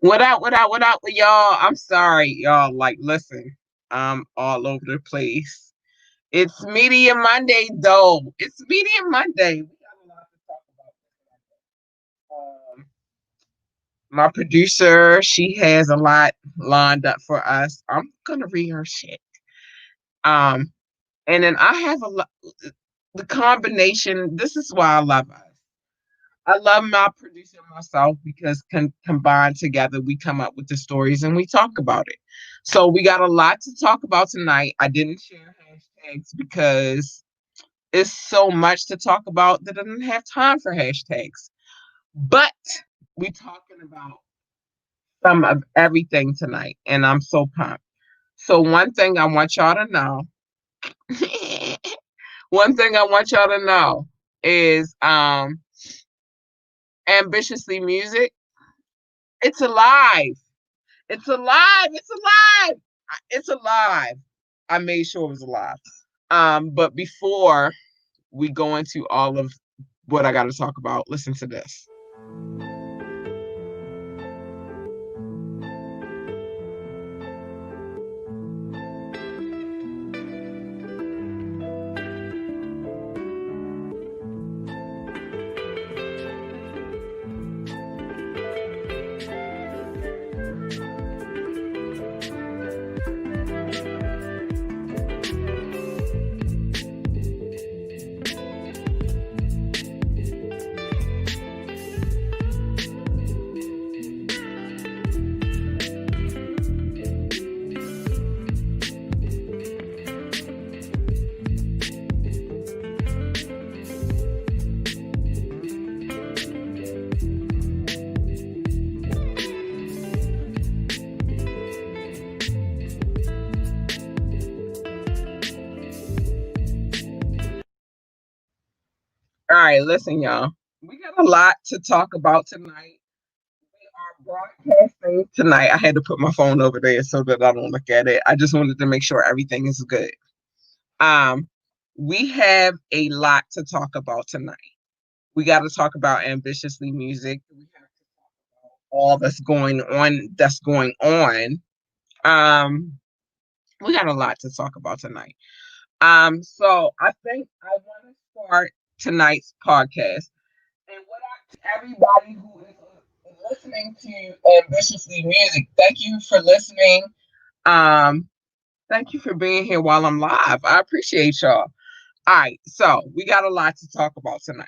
What up with y'all? I'm sorry, y'all. Like, listen, I'm all over the place. It's Media Monday, though. It's Media Monday. We got a lot to talk about. My producer, she has a lot lined up for us. I'm gonna read her shit. Um, and then I have a lot. The combination. This is why I love us. I love my producer and myself because combined together we come up with the stories and we talk about it. So we got a lot to talk about tonight. I didn't share hashtags because it's so much to talk about that I didn't have time for hashtags. But we talking about some of everything tonight, and I'm so pumped. So one thing I want y'all to know, one thing I want y'all to know is ambitiously music. It's alive. It's alive. It's alive. It's alive. I made sure it was alive. But before we go into all of what I got to talk about, listen to this. All right, listen, y'all. We got a lot to talk about tonight. We are broadcasting tonight. I had to put my phone over there so that I don't look at it. I just wanted to make sure everything is good. Um, we have a lot to talk about tonight. We got to talk about ambitiously music. We have to talk about all that's going on. That's going on. Um, we got a lot to talk about tonight. So I think I want to start tonight's podcast. And what everybody who is listening to ambitiously music, thank you for listening. Um, Thank you for being here while I'm live. I appreciate y'all. All right, so we got a lot to talk about tonight.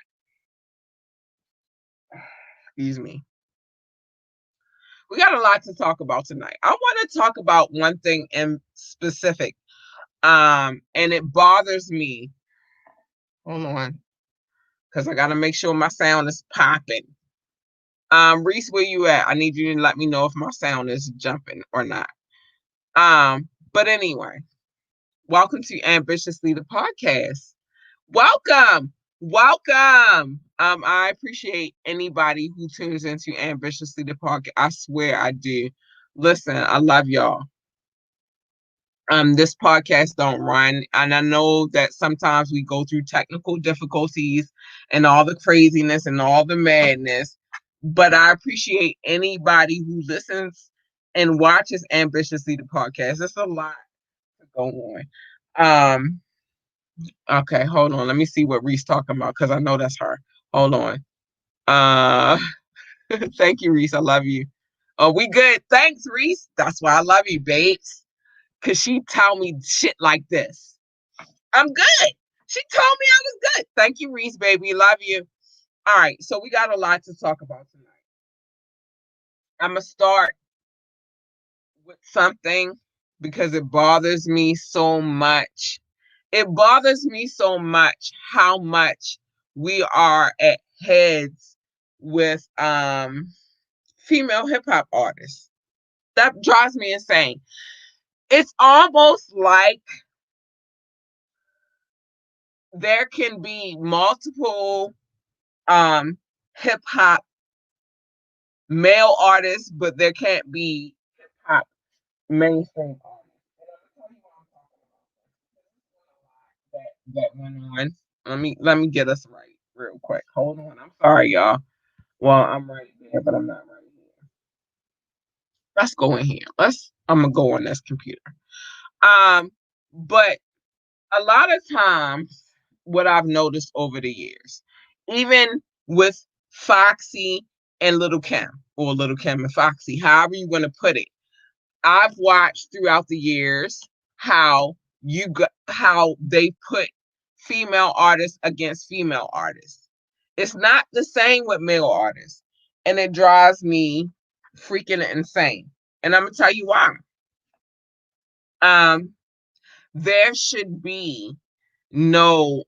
Excuse me. We got a lot to talk about tonight. I want to talk about one thing in specific. And it bothers me. Hold on, because I gotta make sure my sound is popping. Reese, where you at? I need you to let me know if my sound is jumping or not. But anyway, welcome to Ambitiously the podcast. Welcome, welcome. I appreciate anybody who tunes into Ambitiously the podcast. I swear I do. Listen, I love y'all. This podcast don't run, and I know that sometimes we go through technical difficulties and all the craziness and all the madness, but I appreciate anybody who listens and watches Ambitiously the podcast. It's a lot to go on. Okay, hold on. Let me see what Reese talking about because I know that's her. Hold on. Uh, thank you, Reese. I love you. Oh, we good. Thanks, Reese. That's why I love you, babes. Cause she tell me shit like this. I'm good. She told me I was good. Thank you, Reese, baby. Love you. All right, so we got a lot to talk about tonight. I'm gonna start with something because it bothers me so much. It bothers me so much how much we are at heads with female hip hop artists. That drives me insane. It's almost like there can be multiple hip hop male artists, but there can't be hip hop mainstream artists. And I'm gonna tell you what I'm talking about. That went on. Let me get us right real quick. Hold on. I'm sorry, y'all. Well, I'm right there, but I'm not right here. Let's go in here. I'm gonna go on this computer. Um, but a lot of times, what I've noticed over the years, even with Foxy and Little Kim, or Little Kim and Foxy, however you want to put it, I've watched throughout the years how they put female artists against female artists. It's not the same with male artists, and it drives me freaking insane. And I'm gonna tell you why. Um, there should be no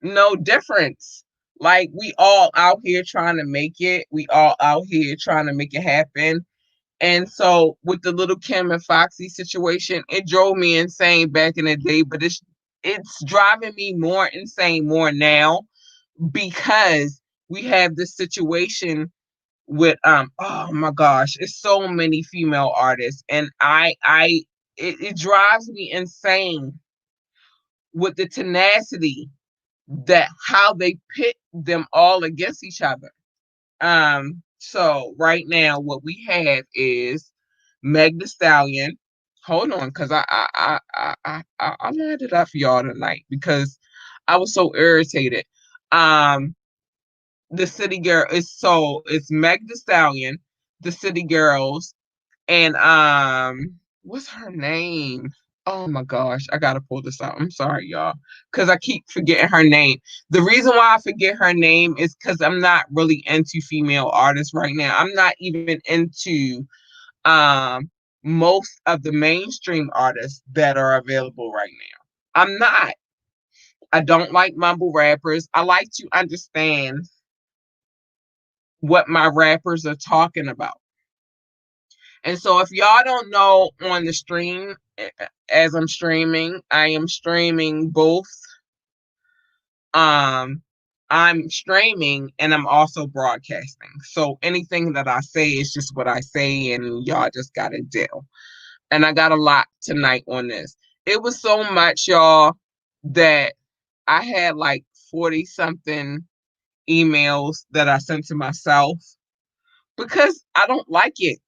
no difference. Like, we all out here trying to make it. We all out here trying to make it happen. And so with the Little Kim and Foxy situation, it drove me insane back in the day, but it's driving me more insane more now, because we have this situation with oh my gosh, it's so many female artists, and it drives me insane with the tenacity that how they pit them all against each other. So right now, what we have is Meg the Stallion. Hold on, because I lined it up for y'all tonight because I was so irritated. Um, the City Girl is so it's Meg the Stallion, the City Girls, and what's her name? Oh my gosh, I gotta pull this out. I'm sorry, y'all, because I keep forgetting her name. The reason why I forget her name is because I'm not really into female artists right now. I'm not even into um most of the mainstream artists that are available right now. I'm not. I don't like mumble rappers. I like to understand what my rappers are talking about. And so if y'all don't know, on the stream, as I'm streaming, I am streaming both. Um, I'm streaming and I'm also broadcasting. So anything that I say is just what I say, and y'all just gotta deal. And I got a lot tonight on this. It was so much, y'all, that I had like 40 something emails that I sent to myself because I don't like it.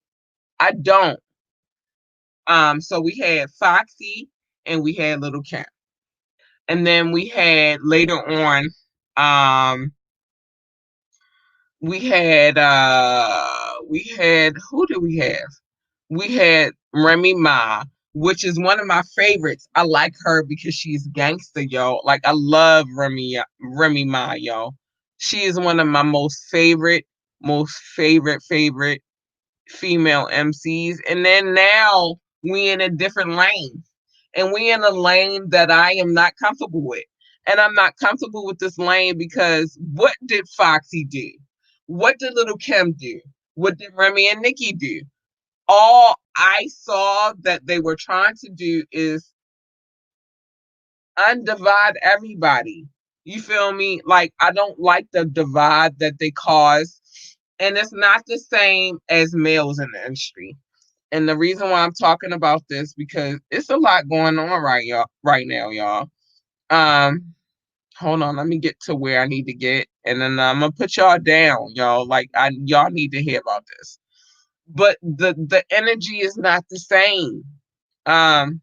I don't. So we had Foxy and we had Little Cat. And then we had later on, um, we had who did we have? We had Remy Ma, which is one of my favorites. I like her because she's gangster, yo. Like, I love Remy Ma, yo. She is one of my most favorite female MCs. And then now we in a different lane. And we in a lane that I am not comfortable with. And I'm not comfortable with this lane because what did Foxy do? What did Little Kim do? What did Remy and Nikki do? All I saw that they were trying to do is undivide everybody. You feel me? Like, I don't like the divide that they cause. And it's not the same as males in the industry. And the reason why I'm talking about this, because it's a lot going on right now, y'all. Um, hold on, let me get to where I need to get, and then I'm gonna put y'all down, y'all. Like, y'all need to hear about this. But the energy is not the same. Um,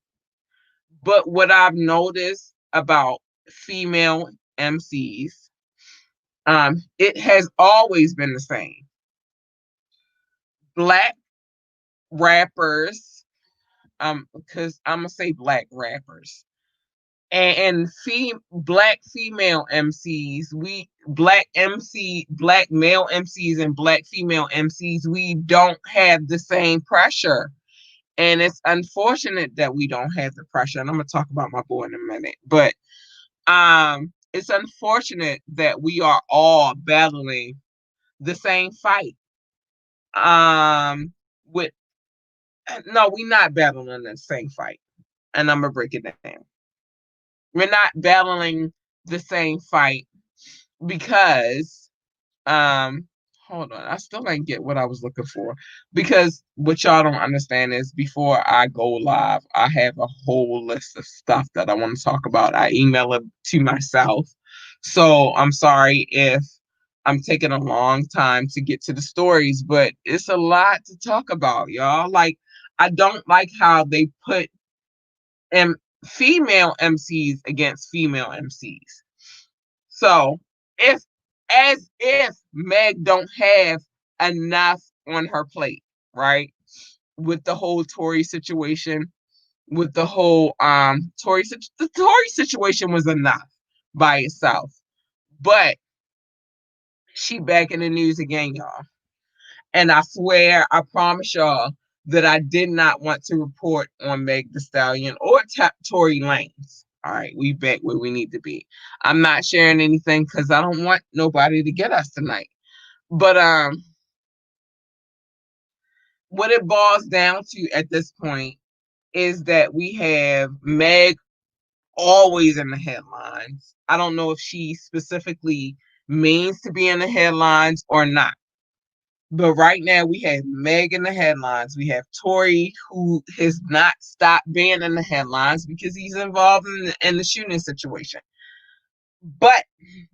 but what I've noticed about female MCs, it has always been the same. Black rappers, because I'm gonna say black rappers and black female MCs, black male MCs and black female MCs, we don't have the same pressure. And it's unfortunate that we don't have the pressure. And I'm gonna talk about my boy in a minute. But it's unfortunate that we are all battling the same fight. With No, we're not battling the same fight. And I'm gonna break it down. We're not battling the same fight because hold on, I still ain't get what I was looking for. Because what y'all don't understand is, before I go live, I have a whole list of stuff that I want to talk about. I email it to myself. So I'm sorry if I'm taking a long time to get to the stories, but it's a lot to talk about, y'all. Like, I don't like how they put M- female MCs against female MCs. So, if as if Meg don't have enough on her plate, right? With the whole Tory situation, with the whole the Tory situation was enough by itself. But she back in the news again, y'all. And I swear, I promise y'all that I did not want to report on Meg the Stallion or Tory Lanez. All right, we back where we need to be. I'm not sharing anything because I don't want nobody to get us tonight. But what it boils down to at this point is that we have Meg always in the headlines. I don't know if she specifically means to be in the headlines or not. But right now we have Meg in the headlines. We have Tory, who has not stopped being in the headlines because he's involved in the shooting situation. But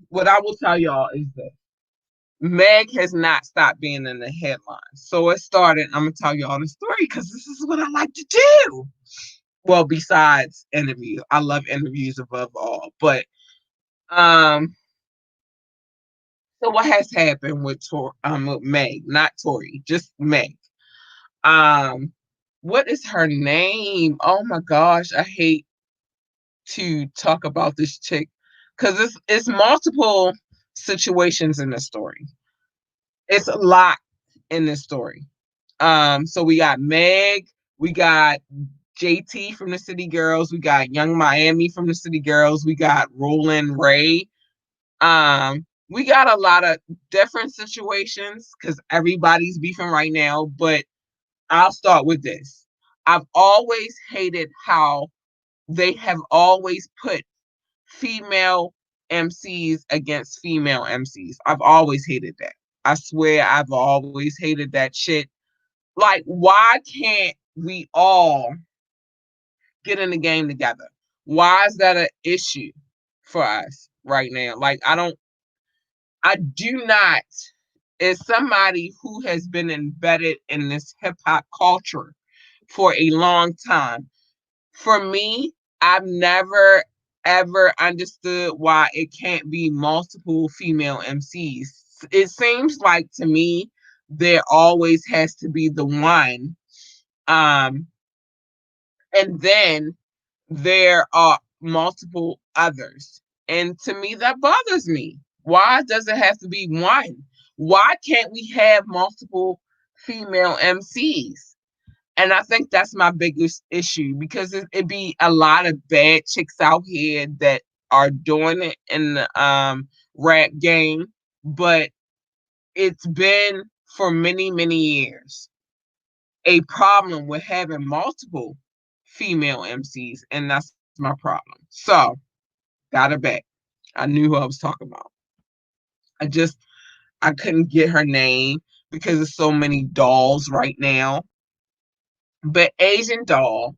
what I will tell y'all is that Meg has not stopped being in the headlines. So it started. I'm gonna tell y'all the story because this is what I like to do. Well, besides interviews, I love interviews above all. But um, so what has happened with with Meg, not Tory, just Meg. Um, what is her name? Oh my gosh, I hate to talk about this chick because it's multiple situations in the story. It's a lot in this story. So we got Meg, we got JT from the City Girls, we got Young Miami from the City Girls, we got Roland Ray. We got a lot of different situations because everybody's beefing right now, but I'll start with this. I've always hated how they have always put female MCs against female MCs. I've always hated that. I swear I've always hated that shit. Like, why can't we all get in the game together? Why is that an issue for us right now? Like, I do not, as somebody who has been embedded in this hip hop culture for a long time, for me, I've never ever understood why it can't be multiple female MCs. It seems like to me there always has to be the one. Um, and then there are multiple others. And to me, that bothers me. Why does it have to be one? Why can't we have multiple female MCs? And I think that's my biggest issue because it be a lot of bad chicks out here that are doing it in the rap game, but it's been for many, many years a problem with having multiple female MCs, and that's my problem. So, got it back. I knew who I was talking about. I just I couldn't get her name because there's so many dolls right now. But Asian doll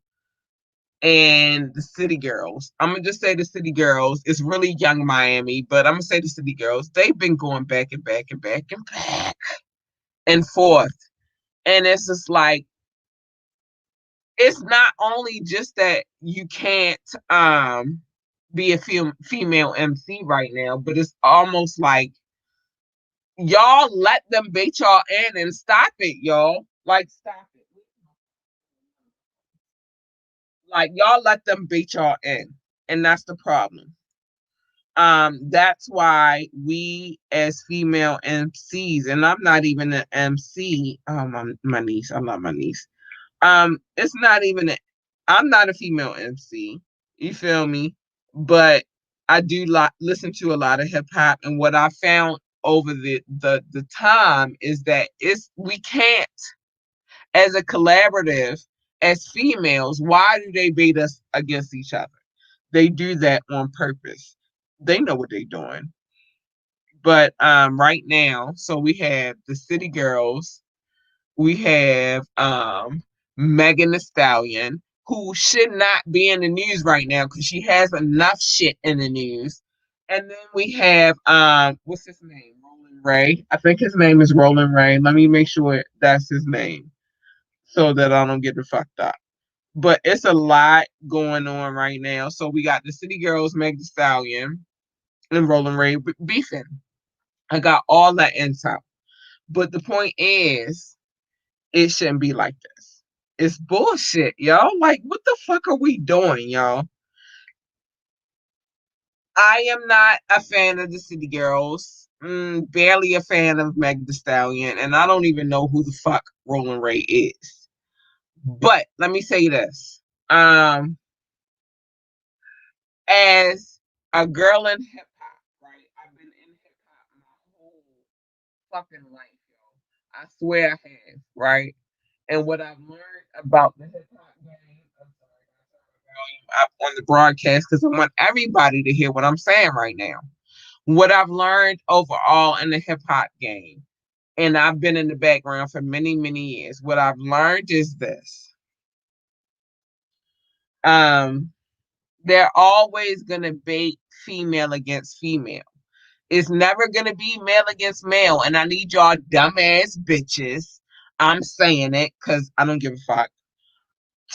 and the City Girls. I'm gonna just say the City Girls. It's really Young Miami, but I'm gonna say the City Girls. They've been going back and back and back and back and forth, and it's just like it's not only just that you can't be a female MC right now, but it's almost like y'all let them bait y'all in and stop it, y'all. Like stop it. Like y'all let them bait y'all in, and that's the problem. That's why we as female MCs, and I'm not even an MC. Oh, my niece, I love my niece. It's not even I'm not a female MC. You feel me? But I do listen to a lot of hip hop, and what I found over the time is that we can't, as a collaborative, as females. Why do they bait us against each other? They do that on purpose. They know what they're doing. But right now, so we have the City Girls, we have Megan Thee Stallion, who should not be in the news right now because she has enough shit in the news. And then we have what's his name? Roland Ray. I think his name is Roland Ray. Let me make sure that's his name so that I don't get it fucked up. But it's a lot going on right now. So we got the City Girls, Meg Thee Stallion, and Roland Ray beefing. I got all that intel. But the point is, it shouldn't be like this. It's bullshit, y'all. Like, what the fuck are we doing, y'all? I am not a fan of the City Girls. Barely a fan of Meg Thee Stallion, and I don't even know who the fuck Roland Ray is. But let me say this: as a girl in hip hop, right? I've been in hip hop my whole fucking life, yo. I swear I have, right? And what I've learned about the hip hop game, I'm sorry, I turn the volume up on the broadcast because I want everybody to hear what I'm saying right now. What I've learned overall in the hip hop game, and I've been in the background for many, many years. What I've learned is this. Um, they're always gonna bait female against female. It's never gonna be male against male. And I need y'all dumbass bitches. I'm saying it because I don't give a fuck.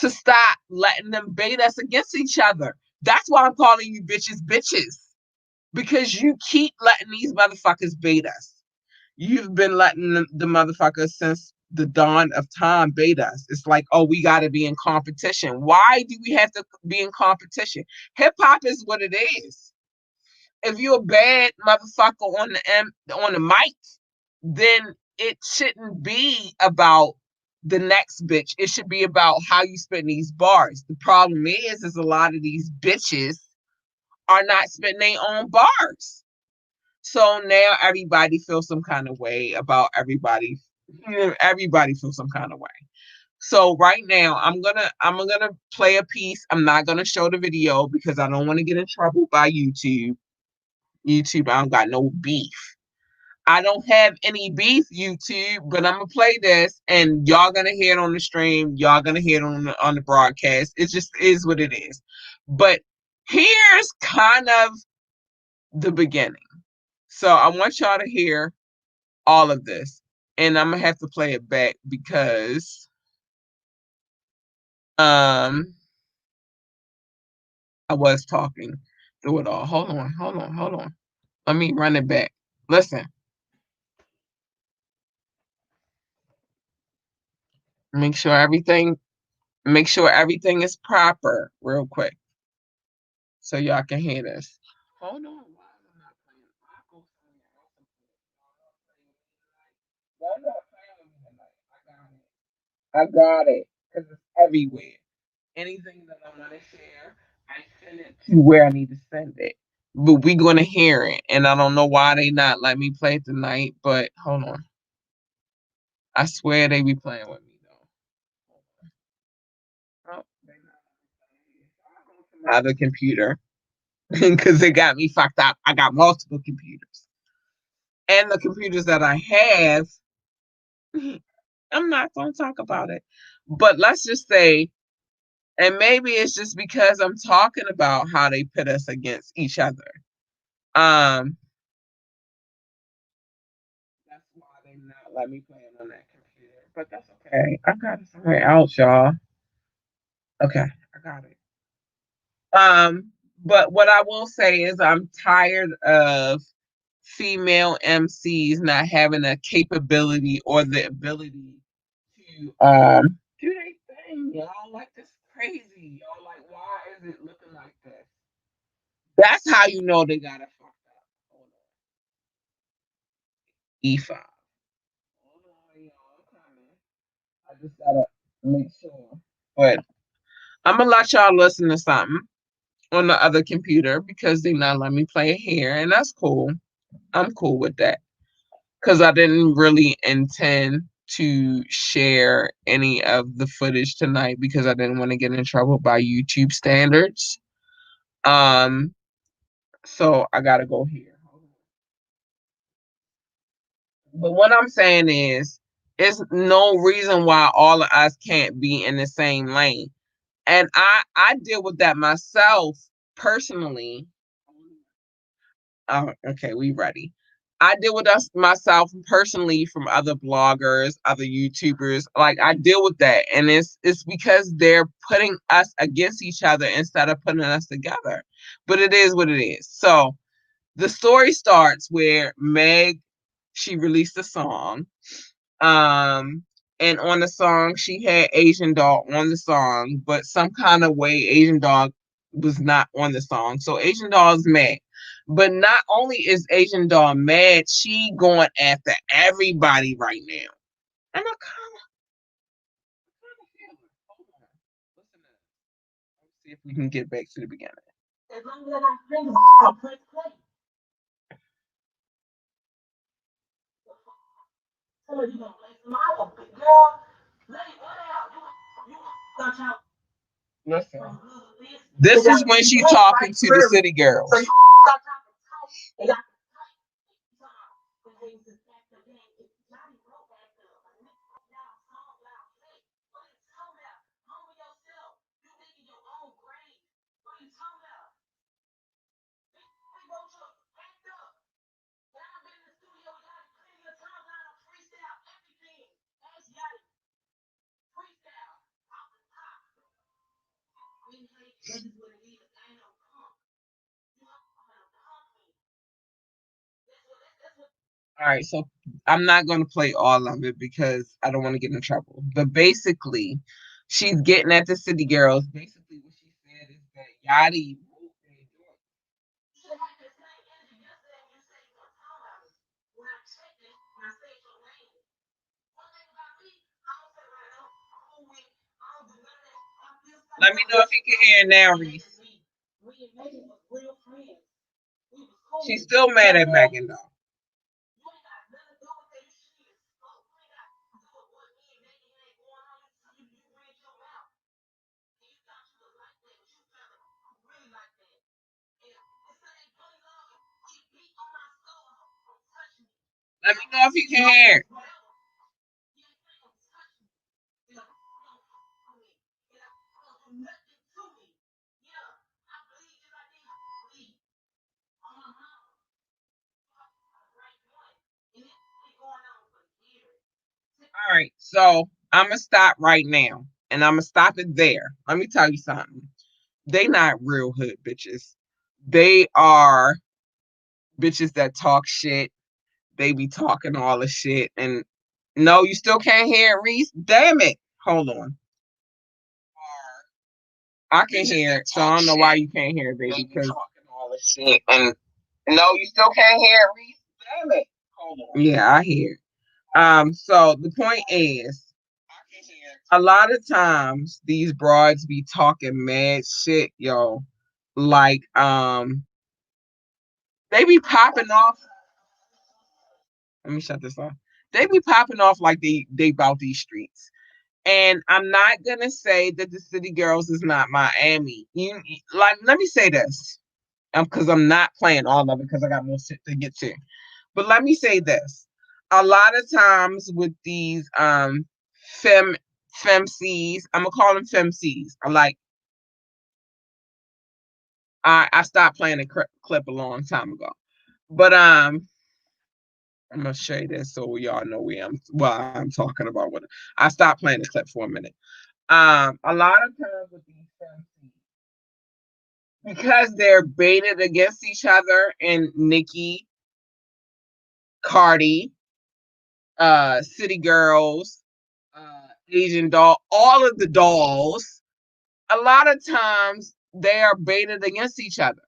To stop letting them bait us against each other. That's why I'm calling you bitches bitches. Because you keep letting these motherfuckers bait us. You've been letting the motherfuckers since the dawn of time bait us. It's like, oh, we got to be in competition. Why do we have to be in competition? Hip hop is what it is. If you're a bad motherfucker on the mic, then it shouldn't be about the next bitch. It should be about how you spend these bars. The problem is a lot of these bitches are not spending their own bars. So now everybody feels some kind of way about everybody. Everybody feels some kind of way. So right now I'm gonna play a piece. I'm not gonna show the video because I don't want to get in trouble by YouTube. YouTube, I don't got no beef. I don't have any beef, YouTube, but I'm gonna play this, and y'all gonna hear it on the stream. Y'all gonna hear it on the broadcast. It just is what it is. But here's kind of the beginning. So I want y'all to hear all of this, and I'm gonna have to play it back because I was talking through it all. Hold on. Let me run it back. Listen, make sure everything is proper real quick so y'all can hear this. Hold on. Why am I not playing? I go somewhere else and play it. Y'all not playing with me tonight. Y'all not playing with me tonight. I got it. Because it's everywhere. Anything that I want to share, I send it to where I need to send it. But we gonna hear it. And I don't know why they not let me play it tonight, but hold on. I swear they be playing with me though. Oh, they not. I'm going to my other computer because they got me fucked up. I got multiple computers. And the computers that I have, I'm not gonna talk about it. But let's just say, and maybe it's just because I'm talking about how they pit us against each other. Um, that's why they not let me play it on that computer. But that's okay. I got it somewhere else, y'all. Okay, I got it. But what I will say is I'm tired of female MCs not having a capability or the ability to do their thing, y'all. Like this crazy, y'all. Like, why is it looking like this? That's how you know they got it fucked up. Hold on. E5. Hold on, y'all. I'm coming. I just gotta make sure. But I'm gonna let y'all listen to something on the other computer because they not let me play it here, and that's cool. I'm cool with that because I didn't really intend to share any of the footage tonight because I didn't want to get in trouble by YouTube standards. Um, so I gotta go here. But what I'm saying is, there's no reason why all of us can't be in the same lane. And I deal with that myself personally. Oh, okay, we ready. I deal with us myself personally from other bloggers, other YouTubers. Like I deal with that, and it's because they're putting us against each other instead of putting us together. But it is what it is. So the story starts where Meg, she released a song. Um, and on the song, she had Asian Dog on the song, but some kind of way Asian Dog was not on the song. So Asian Dog's mad. But not only is Asian Dog mad, she going after everybody right now. And I kind of feel it. Hold on. Listen to this. Let's see if we can get back to the beginning. As long as I got fingers, I'll press play. So you gonna play some other big girl? Let it out. You got y'all. Listen. This is when she's talking to the city girls. All right, so I'm not going to play all of it because I don't want to get in trouble. But basically, she's getting at the city girls. Basically, what she said is that Yachty. Let me know if you can hear now, Reese. She's still mad at Megan though. Let me know if you can hear. All right, so I'm gonna stop right now, and I'm gonna stop it there. Let me tell you something. They not real hood bitches. They are bitches that talk shit. They be talking all the shit, and no, you still can't hear it, Reese. Damn it! Hold on. I can hear it, so I don't know why you can't hear it, baby. Because talking all the shit, and no, you still can't hear it, Reese. Damn it! Hold on. Yeah, I hear. So the point is, a lot of times these broads be talking mad shit, yo. Like, they be popping off. Let me shut this off. They be popping off like they bout these streets. And I'm not gonna say that the city girls is not Miami. Like, let me say this, because I'm not playing all of it because I got more shit to get to. But let me say this: a lot of times with these fem femcs, I'm gonna call them femcs. I stopped playing the clip a long time ago, but I'm gonna show you this so y'all know I'm talking about. What I stopped playing the clip for a minute. A lot of times with these femcs, because they're baited against each other, and Nikki, Cardi, City Girls, Asian Doll, all of the dolls, a lot of times they are baited against each other.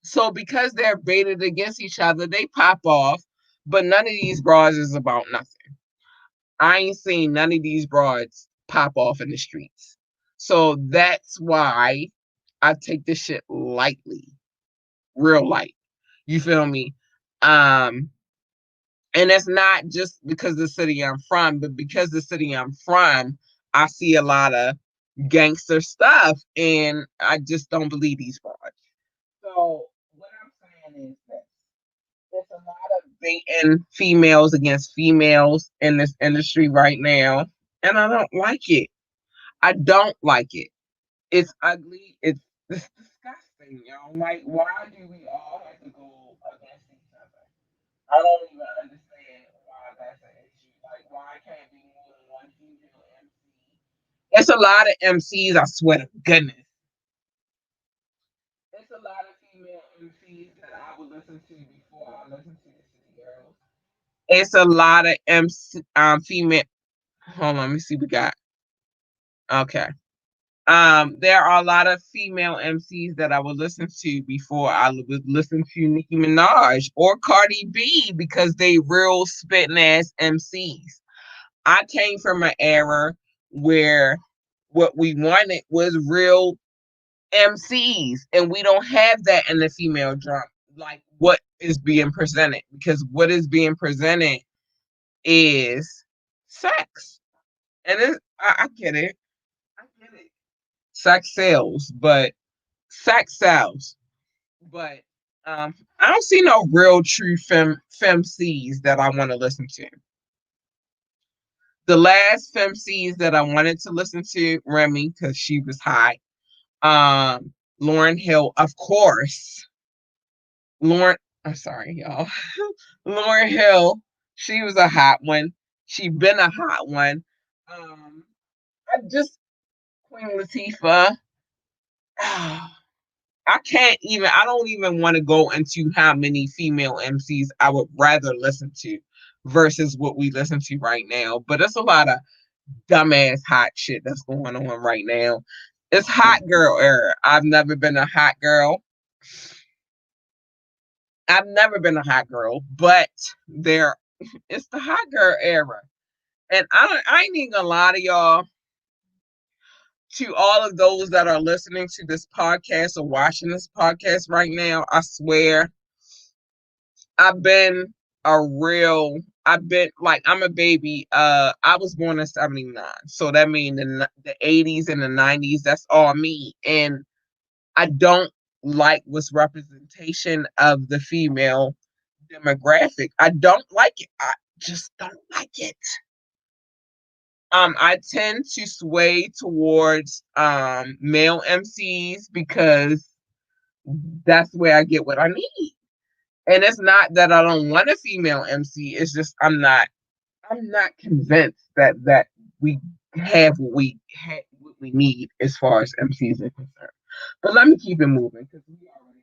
So because they're baited against each other, they pop off, but none of these bras is about nothing. I ain't seen none of these broads pop off in the streets. So that's why I take this shit lightly, real light. You feel me? Um, and it's not just because the city I'm from, but because the city I'm from, I see a lot of gangster stuff, and I just don't believe these broads. So what I'm saying is that there's a lot of baiting females against females in this industry right now, and I don't like it. I don't like it. It's ugly. It's disgusting, yo. Like, why do we all have to go against each other? I don't even understand why that's an issue. Like, why can't be more than one female MC? It's a lot of MCs, I swear to goodness. It's a lot of female MCs that I would listen to before I listen to the City Girls. It's a lot of female. Hold on, let me see. We got okay. There are a lot of female MCs that I would listen to before I would listen to Nicki Minaj or Cardi B because they real spitting ass MCs. I came from an era where what we wanted was real MCs, and we don't have that in the female drum. Like what is being presented, because what is being presented is sex, and I get it. I get it. Sex sells, but sex sells. But I don't see no real true femcs that I want to listen to. The last femcs that I wanted to listen to, Remy, because she was hot. Lauren Hill, of course. Lauren, I'm sorry, y'all. Lauren Hill, she was a hot one. She been a hot one. I just Queen Latifah. I can't even. I don't even want to go into how many female MCs I would rather listen to versus what we listen to right now. But it's a lot of dumbass hot shit that's going on right now. It's hot girl era. I've never been a hot girl. I've never been a hot girl, but there, it's the hot girl era, and I ain't even gonna lie to y'all. To all of those that are listening to this podcast or watching this podcast right now, I swear I've been a real. I've been like I'm a baby. I was born in '79, so that means the '80s and the '90s. That's all me, and I don't like what's representation of the female demographic. I don't like it. I just don't like it. I tend to sway towards male MCs because that's where I get what I need. And it's not that I don't want a female MC. It's just I'm not convinced that we have what we need as far as MCs are concerned. But let me keep it moving because we already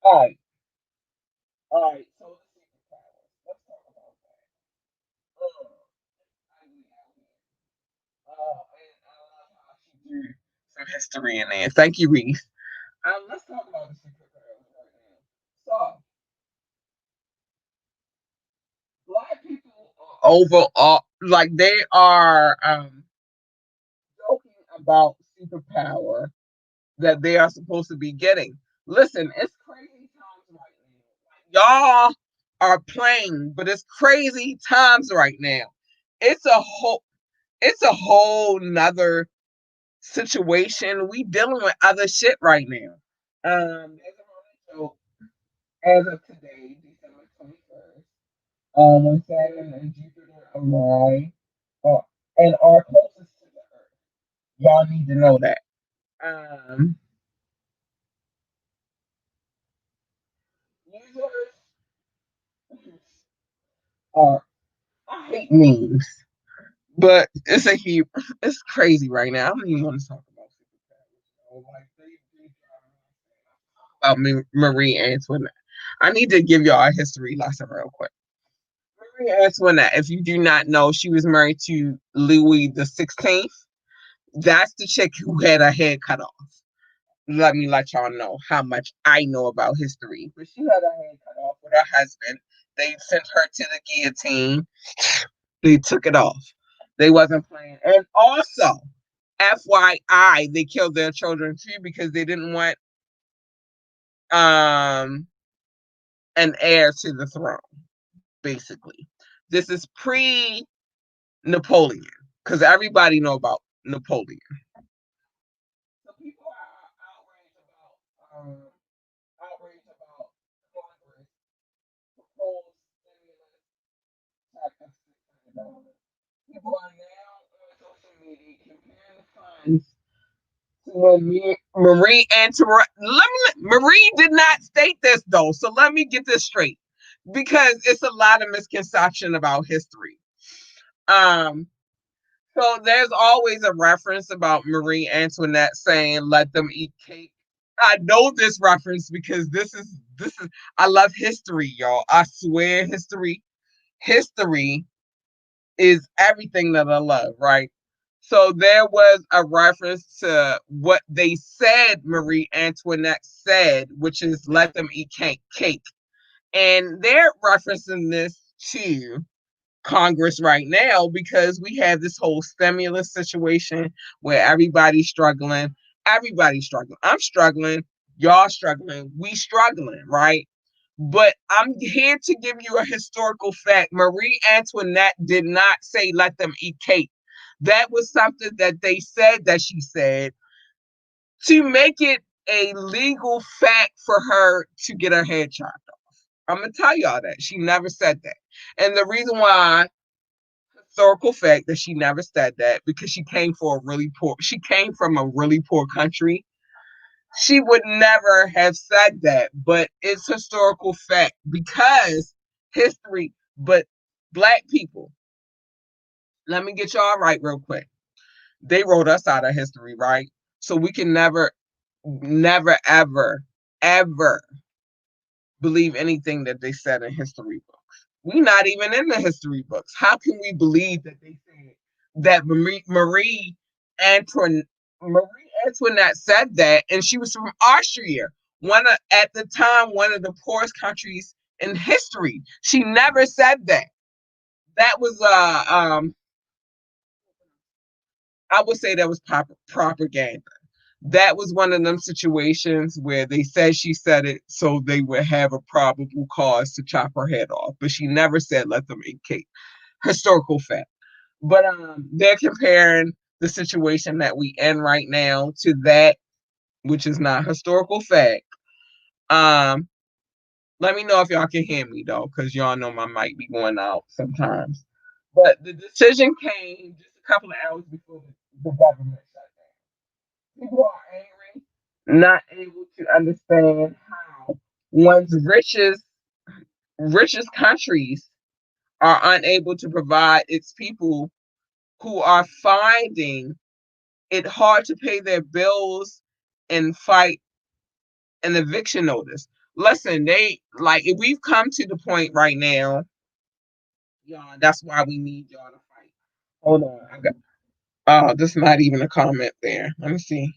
all right. All right. So let's see the titles. Let's talk about that. I agree. And I love how she threw some history in there. Thank you, Reese. Let's talk about the superheroes right now. So, black people are overall, like they are joking about superpower that they are supposed to be getting. Listen, it's crazy times right now. Y'all are playing, but it's crazy times right now. It's a whole, it's a whole nother situation. We dealing with other shit right now. So as of today, December 21st, when Saturn and Jupiter align, uh, and are closest to the Earth. Y'all need to know that. Um, users are. I hate memes, but it's crazy right now. I don't even want to talk about superpowers. Like they about Marie Antoinette. I need to give y'all a history lesson real quick. Marie Antoinette, if you do not know, she was married to Louis the 16th. That's the chick who had her head cut off. Let me let y'all know how much I know about history. But she had her head cut off with her husband. They sent her to the guillotine. They took it off. They wasn't playing. And also, FYI, they killed their children too because they didn't want um an heir to the throne. Basically, this is pre Napoleon because everybody know about Napoleon. So people are outraged about Congress proposed stimulus check of $600. People are now on social media comparing the funds to when Marie Antoinette. Marie did not state this though, so let me get this straight because it's a lot of misconception about history. Um, so there's always a reference about Marie Antoinette saying, "Let them eat cake." I know this reference because this is. I love history, y'all. I swear, history is everything that I love, right? So there was a reference to what they said Marie Antoinette said, which is let them eat cake. And they're referencing this to Congress right now because we have this whole stimulus situation where everybody's struggling. Everybody's struggling. I'm struggling. Y'all struggling. We struggling, right? But I'm here to give you a historical fact. Marie Antoinette did not say let them eat cake. That was something that they said that she said to make it a legal fact for her to get her head chopped off. I'm gonna tell y'all that she never said that, and the reason why historical fact that she never said that because she came from a really poor country. She would never have said that, but it's historical fact because history, but black people, let me get y'all right real quick. They wrote us out of history, right? So we can never, ever believe anything that they said in history books. We're not even in the history books. How can we believe that they said that Antoinette, Marie Antoinette said that, and she was from Austria, at the time one of the poorest countries in history. She never said that. That was I would say that was propaganda. That was one of them situations where they said she said it so they would have a probable cause to chop her head off, but she never said let them eat cake. Historical fact. But they're comparing the situation that we in right now to that, which is not historical fact. Um, Let me know if y'all can hear me though, because y'all know my mic be going out sometimes. But the decision came just a couple of hours before the government shut down. People are angry, not able to understand how one's richest countries are unable to provide its people who are finding it hard to pay their bills and fight an eviction notice. Listen, they like if we've come to the point right now, y'all. That's why we need y'all to fight. Hold on, I got. Oh, this is not even a comment there. Let me see.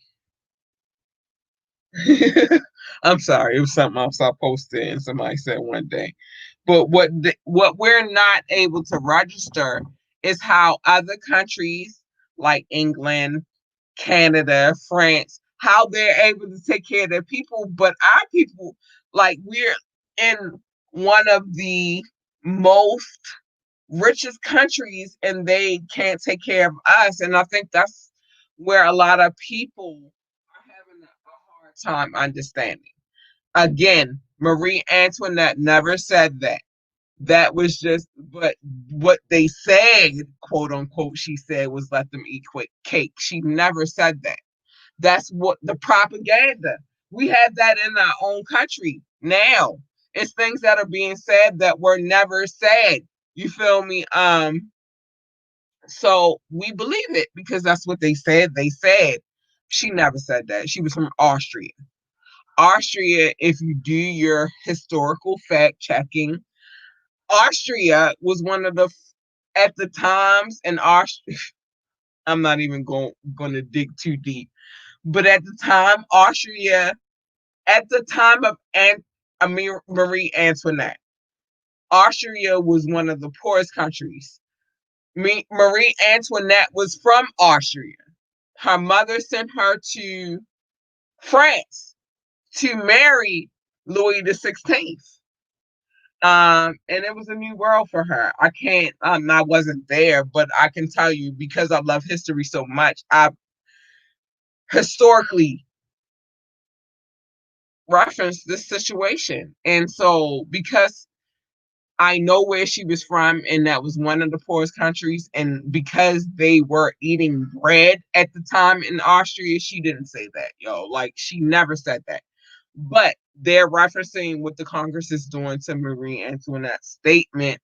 I'm sorry, it was something else I posted and somebody said one day. But what we're not able to register is how other countries like England, Canada, France, how they're able to take care of their people, but our people, like we're in one of the most richest countries and they can't take care of us. And I think that's where a lot of people are having a hard time understanding. Again, Marie Antoinette never said that. That was just, but what they said, quote unquote, she said was let them eat quick cake. She never said that. That's what the propaganda. We have that in our own country now. It's things that are being said that were never said. You feel me? So we believe it because that's what they said. They said she never said that. She was from Austria. Austria, if you do your historical fact checking, Austria was one of the at the times in Austria. I'm not even going to dig too deep, but at the time, Austria, at the time of Marie Antoinette, Austria was one of the poorest countries. Marie Antoinette was from Austria. Her mother sent her to France to marry Louis the 16th. And it was a new world for her. I can't, I wasn't there, but I can tell you because I love history so much, I historically referenced this situation. And so, because I know where she was from, and that was one of the poorest countries. And because they were eating bread at the time in Austria, she didn't say that, yo. Like, she never said that. But they're referencing what the Congress is doing to Marie Antoinette's statement,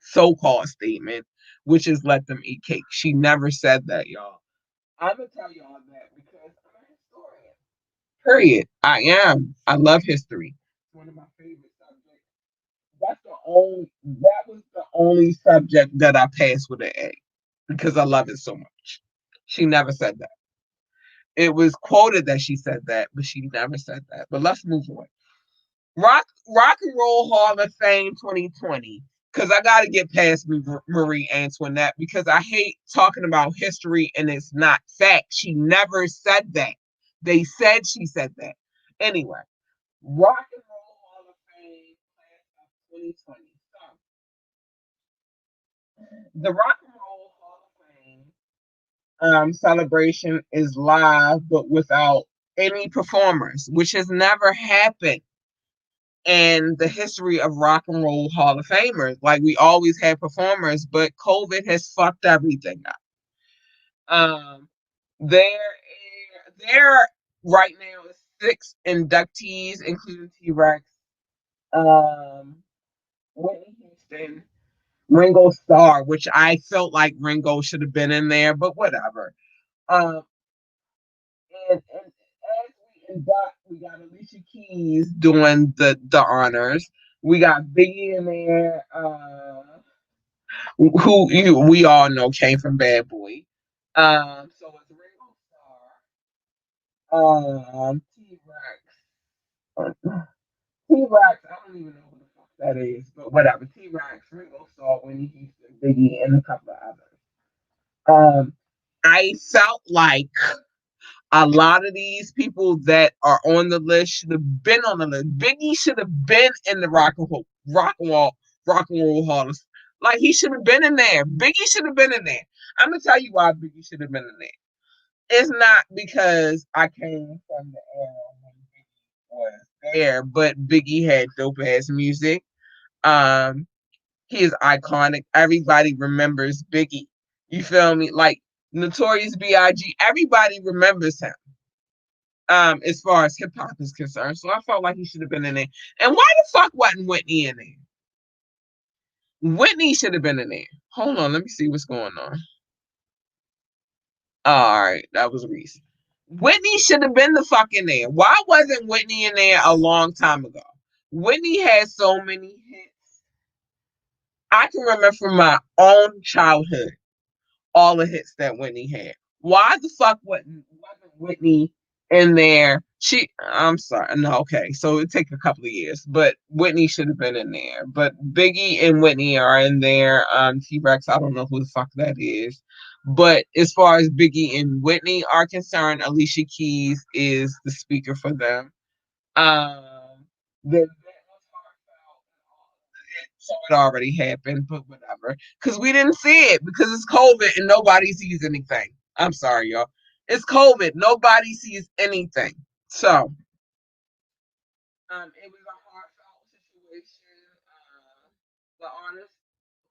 so called statement, which is let them eat cake. She never said that, y'all. I'm going to tell y'all that because I'm a historian. Period. I am. I love history. It's one of my favorite subjects. That was the only subject that I passed with an A because I love it so much. She never said that. It was quoted that she said that, but she never said that. But let's move on. Rock and Roll Hall of Fame 2020. Because I got to get past Marie Antoinette because I hate talking about history and it's not fact. She never said that. They said she said that. Anyway, Rock and Roll Hall of Fame class of 2020. So, the Rock and Roll Hall of Fame celebration is live but without any performers, which has never happened in the history of Rock and Roll Hall of Famers. Like, we always had performers, but COVID has fucked everything up. Um, there right now is 6 inductees, including T Rex, um, Whitney Houston, Ringo Starr, which I felt like Ringo should have been in there, but whatever. Um, and as we induct, we got Alicia Keys doing the honors. We got Biggie in there, we all know came from Bad Boy. So it's Ringo Starr, T Rex, T Rex. I don't even know who the fuck that is, but whatever. T Rex, Ringo Starr, Winnie Houston, Biggie, and a couple of others. I felt like a lot of these people that are on the list should have been on the list. Biggie should have been in the Rock and Roll Hall. Like, he should have been in there. Biggie should have been in there. I'm gonna tell you why Biggie should have been in there. It's not because I came from the era when Biggie was there, but Biggie had dope ass music. Um, he is iconic. Everybody remembers Biggie. You feel me? Like Notorious B.I.G. Everybody remembers him. As far as hip hop is concerned. So I felt like he should have been in there. And why the fuck wasn't Whitney in there? Whitney should have been in there. Hold on, let me see what's going on. All right, that was Reese. Whitney should have been the fuck in there. Why wasn't Whitney in there a long time ago? Whitney had so many hits. I can remember from my own childhood all the hits that Whitney had. Why the fuck wasn't Whitney in there? I'm sorry, no, okay, so it take a couple of years, but Whitney should have been in there. But Biggie and Whitney are in there. T Rex, I don't know who the fuck that is. But as far as Biggie and Whitney are concerned, Alicia Keys is the speaker for them. The So it already happened, but whatever. Because we didn't see it because it's COVID and nobody sees anything. I'm sorry, y'all. It's COVID. Nobody sees anything. So, it was a heartfelt situation. The artist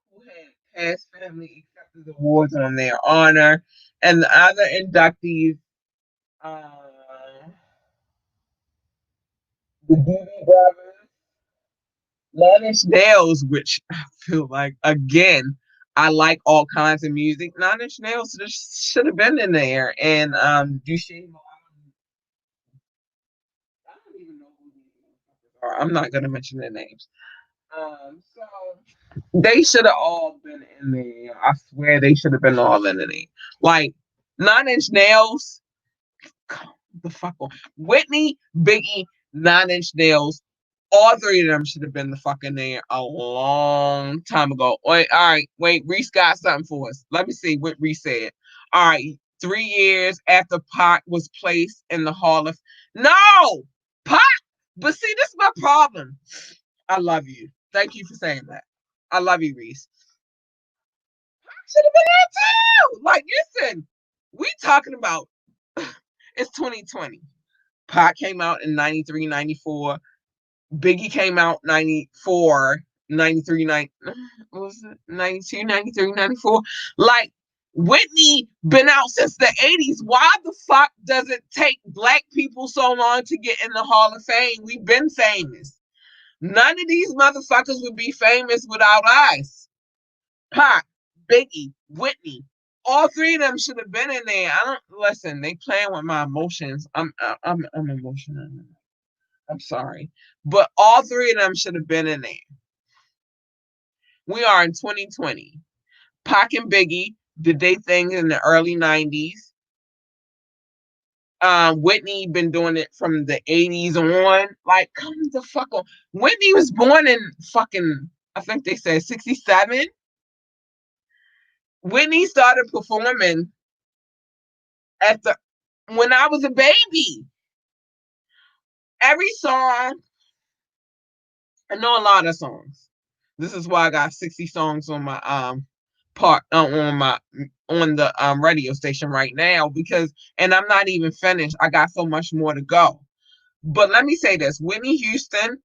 who had past family accepted awards on their honor, and the other inductees, uh, the Doobie Brothers, Nine Inch Nails, which I feel like, again, I like all kinds of music. Nine Inch Nails should have been in there, and Duchesne. I don't even know who these are. I'm not gonna mention their names. So they should have all been in there. I swear they should have been all in there. Like Nine Inch Nails, the fuck on. Whitney, Biggie, Nine Inch Nails. All three of them should have been the fucking there a long time ago. Wait, all right, wait. Reese got something for us. Let me see what Reese said. All right, 3 years after Pac was placed in the Hall of No, Pac. But see, this is my problem. I love you. Thank you for saying that. I love you, Reese. Pac should have been there too. Like, listen, we talking about it's 2020. Pac came out in 93, 94. Biggie came out 94. 93, 90, what was it? 92, 93, 94. Like, Whitney been out since the 80s. Why the fuck does it take black people so long to get in the Hall of Fame? We've been famous. None of these motherfuckers would be famous without us. Pac, Biggie, Whitney. All three of them should have been in there. I don't listen. They playing with my emotions. I'm emotional. I'm sorry, but all three of them should have been in there. We are in 2020. Pac and Biggie did they thing in the early 90s. Whitney been doing it from the 80s on. Like, come the fuck on. Whitney was born in fucking, I think they said 67. Whitney started performing at the when I was a baby. Every song, I know a lot of songs. This is why I got 60 songs on my part on the radio station right now, because and I'm not even finished. I got so much more to go. But let me say this, Whitney Houston,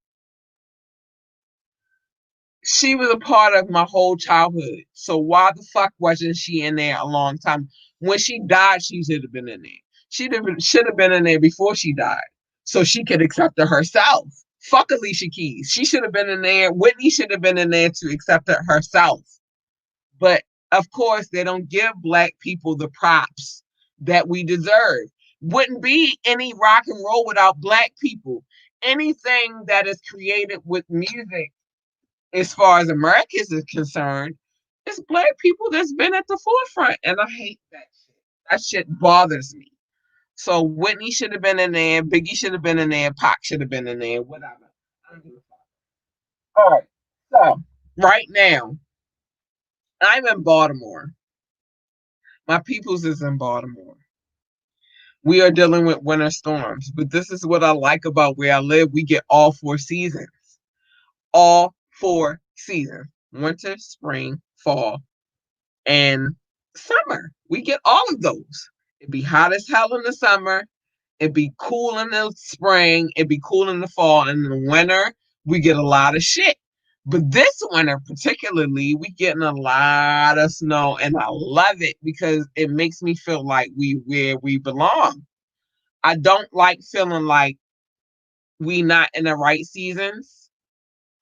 she was a part of my whole childhood. So why the fuck wasn't she in there a long time? When she died, she should have been in there. Should have been in there before she died, so she could accept it herself. Fuck Alicia Keys. She should have been in there. Whitney should have been in there to accept it herself. But of course, they don't give black people the props that we deserve. Wouldn't be any rock and roll without black people. Anything that is created with music, as far as Americans is concerned, it's black people that's been at the forefront. And I hate that shit. That shit bothers me. So Whitney should have been in there, Biggie should have been in there, Pac should have been in there, whatever. I don't give a fuck. All right. So right now, I'm in Baltimore. My peoples is in Baltimore. We are dealing with winter storms, but this is what I like about where I live. We get all four seasons. All four seasons. Winter, spring, fall, and summer. We get all of those. It'd be hot as hell in the summer. It'd be cool in the spring. It'd be cool in the fall. And in the winter, we get a lot of shit. But this winter, particularly, we getting a lot of snow, and I love it because it makes me feel like we where we belong. I don't like feeling like we not in the right seasons.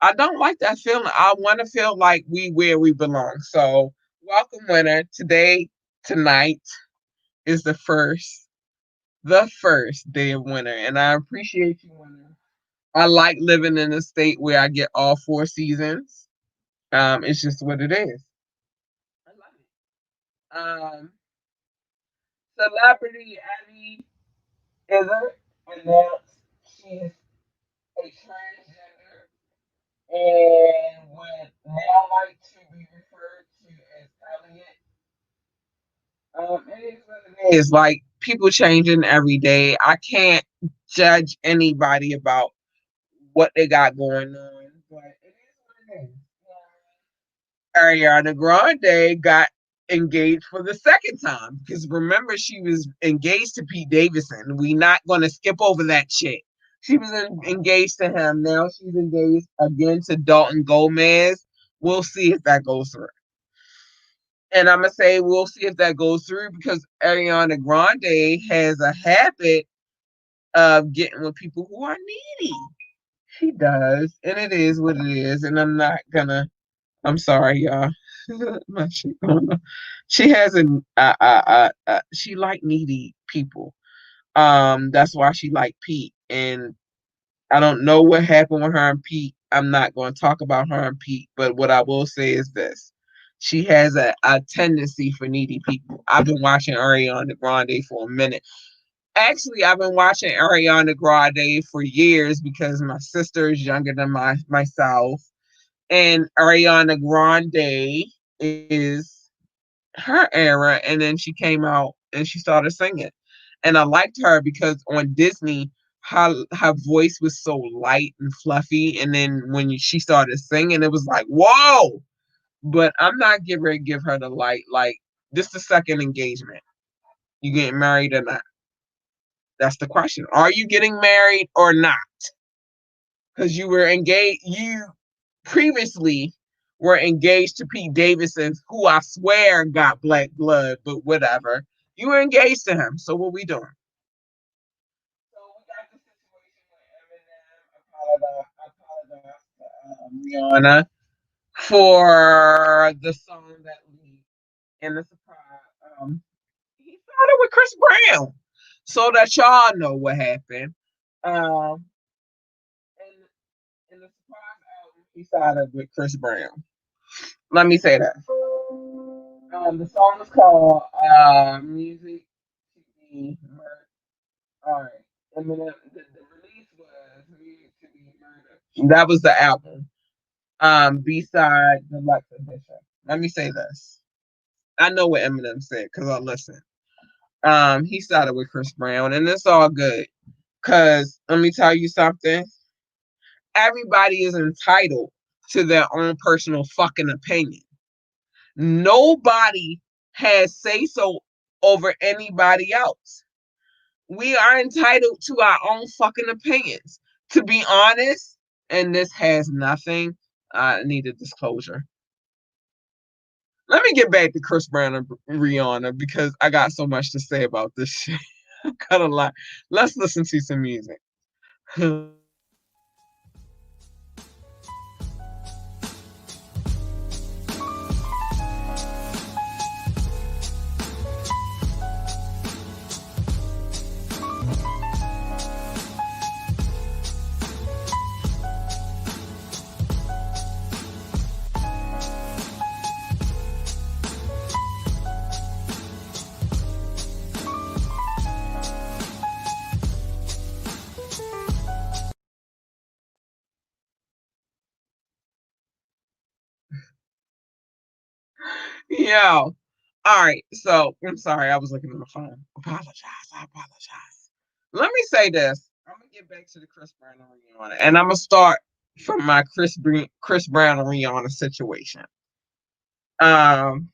I don't like that feeling. I want to feel like we where we belong. So, welcome winter. Tonight is the first day of winter, and I appreciate you, winter. I like living in a state where I get all four seasons. It's just what it is. I love it. Celebrity Abby Izzard announced she is a transgender and would now like to be referred to as Elliot. It is what it is. Like, people changing every day. I can't judge anybody about what they got going on, but it is what it is. Ariana Grande got engaged for the second time because remember she was engaged to Pete Davidson. We not going to skip over that shit. She was engaged to him. Now she's engaged again to Dalton Gomez. We'll see if that goes through. And I'm gonna say we'll see if that goes through because Ariana Grande has a habit of getting with people who are needy. She does, and it is what it is. And I'm not gonna. I'm sorry, y'all. My shit going on. She has she like needy people. That's why she like Pete, and I don't know what happened with her and Pete. I'm not going to talk about her and Pete, but what I will say is this. She has a tendency for needy people. I've been watching Ariana Grande for a minute. Actually, I've been watching Ariana Grande for years because my sister is younger than myself. And Ariana Grande is her era, and then she came out and she started singing. And I liked her because on Disney, her voice was so light and fluffy, and then when she started singing, it was like, whoa! But I'm not ready to give her the light. Like, this is the second engagement. You getting married or not? That's the question. Are you getting married or not? Because you were engaged. previously were engaged to Pete Davidson, who I swear got black blood, but whatever. You were engaged to him, so what we doing? So we got the situation with Eminem apologize to Rihanna for the song that leaked in the surprise. He started with Chris Brown, so that y'all know what happened. Um, and in the surprise album, he started with Chris Brown. Let me say that. The song is called "Music to Be Murdered." All right, Eminem. The release was "Music to Be Murdered." That was the album. B-side deluxe edition. Let me say this. I know what Eminem said because I listened. He started with Chris Brown, and it's all good. Cause let me tell you something. Everybody is entitled to their own personal fucking opinion. Nobody has say so over anybody else. We are entitled to our own fucking opinions. To be honest, and this has nothing. I need a disclosure. Let me get back to Chris Brown and Rihanna because I got so much to say about this shit. I got a lot. Let's listen to some music. Yo. All right. So I'm sorry. I was looking at my phone. Apologize. I apologize. Let me say this. I'm gonna get back to the Chris Brown and Rihanna, and I'm gonna start from my Chris Brown and Rihanna situation. Um,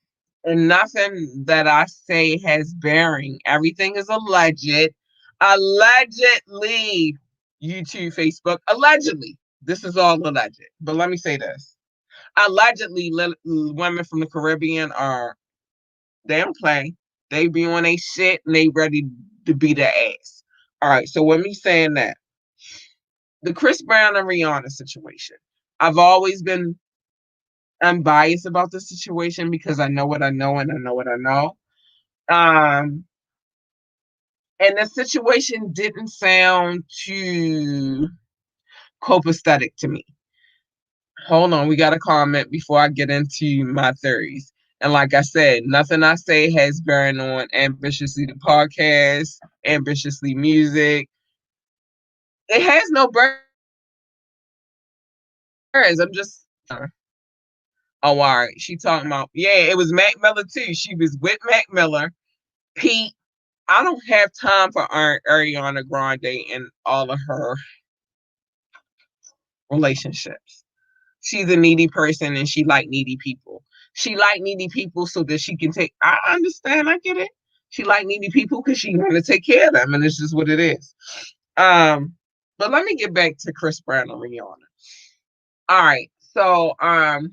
and nothing that I say has bearing. Everything is alleged. Allegedly, YouTube, Facebook, allegedly. This is all alleged. But let me say this. Allegedly, women from the Caribbean are, they don't play. They be on a shit and they ready to beat their ass. All right. So with me saying that, the Chris Brown and Rihanna situation, I've always been unbiased about the situation because I know what I know and I know what I know. Um, and the situation didn't sound too copacetic to me. Hold on, we got a comment before I get into my theories. And like I said, nothing I say has bearing on Ambitiously the podcast, Ambitiously music. It has no birds. I'm just. Oh, all right. She talking about, yeah, it was Mac Miller too. She was with Mac Miller, Pete. I don't have time for Ariana Grande and all of her relationships. She's a needy person and she like needy people. She like needy people so that she can take. I understand. I get it. She like needy people because she want to take care of them, and it's just what it is. But let me get back to Chris Brown and Rihanna. All right. So and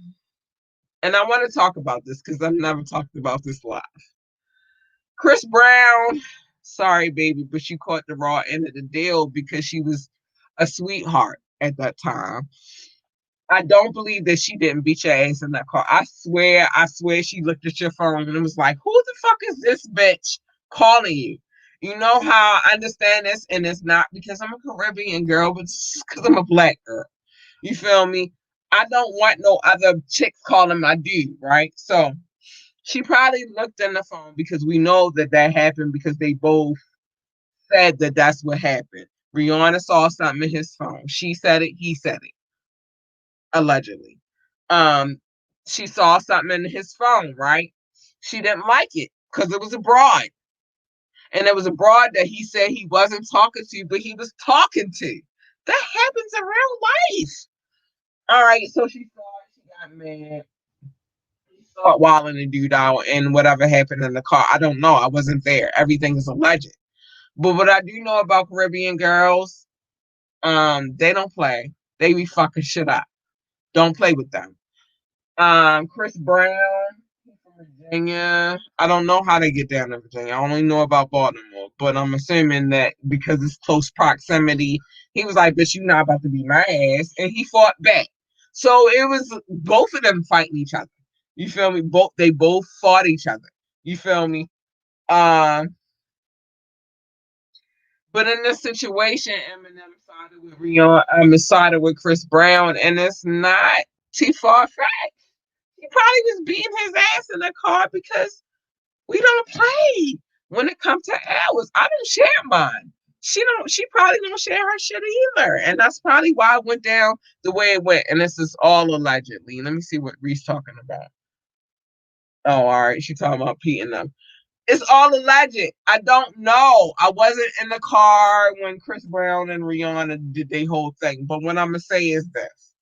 I want to talk about this because I've never talked about this live. Chris Brown, sorry, baby, but you caught the raw end of the deal because she was a sweetheart at that time. I don't believe that she didn't beat your ass in that car. I swear she looked at your phone and was like, who the fuck is this bitch calling you? You know how I understand this, and it's not because I'm a Caribbean girl, but it's because I'm a black girl. You feel me? I don't want no other chicks calling my dude, right? So she probably looked in the phone because we know that that happened because they both said that that's what happened. Rihanna saw something in his phone. She said it, he said it, allegedly. Um, she saw something in his phone, right? She didn't like it because it was a broad. And it was a broad that he said he wasn't talking to, but he was talking to. That happens in real life. All right, so she saw it, she got mad. She started wilding the dude out and whatever happened in the car. I don't know. I wasn't there. Everything is alleged. But what I do know about Caribbean girls, they don't play. They be fucking shit up. Don't play with them. Chris Brown, he's from Virginia. I don't know how they get down to Virginia. I only know about Baltimore, but I'm assuming that because it's close proximity, he was like, "Bitch, you not about to be my ass," and he fought back. So it was both of them fighting each other. You feel me? They both fought each other. You feel me? Um, but in this situation, Eminem sided with Rihanna. I'm sided with Chris Brown, and it's not too far fetched. He probably was beating his ass in the car because we don't play when it comes to hours. I don't share mine. She probably don't share her shit either. And that's probably why it went down the way it went. And this is all allegedly. Let me see what Reese talking about. Oh, all right. She talking about Pete and them. It's all alleged. I don't know. I wasn't in the car when Chris Brown and Rihanna did their whole thing. But what I'm gonna say is this.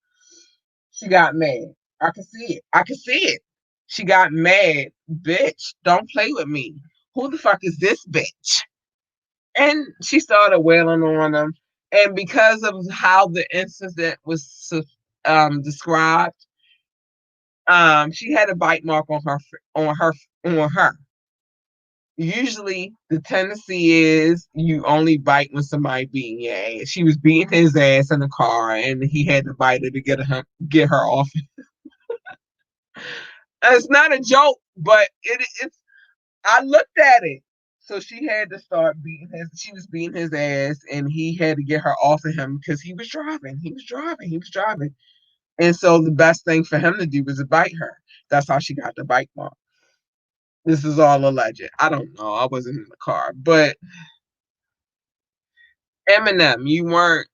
She got mad. I can see it. I can see it. She got mad. Bitch, don't play with me. Who the fuck is this bitch? And she started wailing on him. And because of how the incident was described, she had a bite mark on her. Usually, the tendency is you only bite when somebody beating your ass. She was beating his ass in the car, and he had to bite her to get her off. It's not a joke, but it's. I looked at it. So she had to start beating his. She was beating his ass, and he had to get her off of him because he was driving. He was driving. He was driving. And so the best thing for him to do was to bite her. That's how she got the bite mark. This is all alleged. I don't know. I wasn't in the car, but Eminem, you weren't.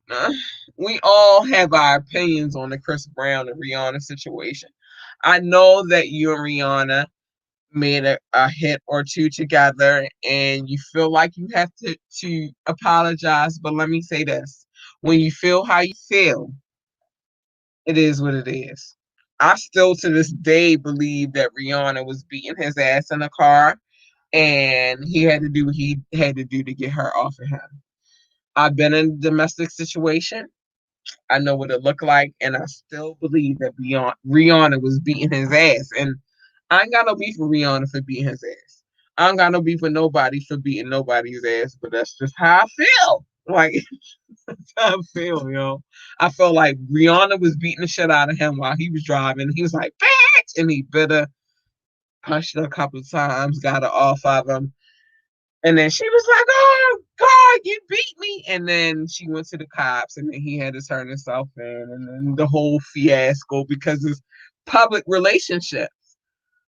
We all have our opinions on the Chris Brown and Rihanna situation. I know that you and Rihanna made a hit or two together and you feel like you have to apologize, but let me say this. When you feel how you feel, it is what it is. I still to this day believe that Rihanna was beating his ass in the car and he had to do what he had to do to get her off of him. I've been in a domestic situation. I know what it looked like, and I still believe that Rihanna was beating his ass. And I ain't got no beef with Rihanna for beating his ass. I don't got no beef with nobody for beating nobody's ass, but that's just how I feel. Like, that's how I feel, yo. I felt like Rihanna was beating the shit out of him while he was driving. He was like, bitch! And he bit her, punched her a couple of times, got her off of him. And then she was like, "Oh God, you beat me!" And then she went to the cops, and then he had to turn himself in, and then the whole fiasco because it's public relationship.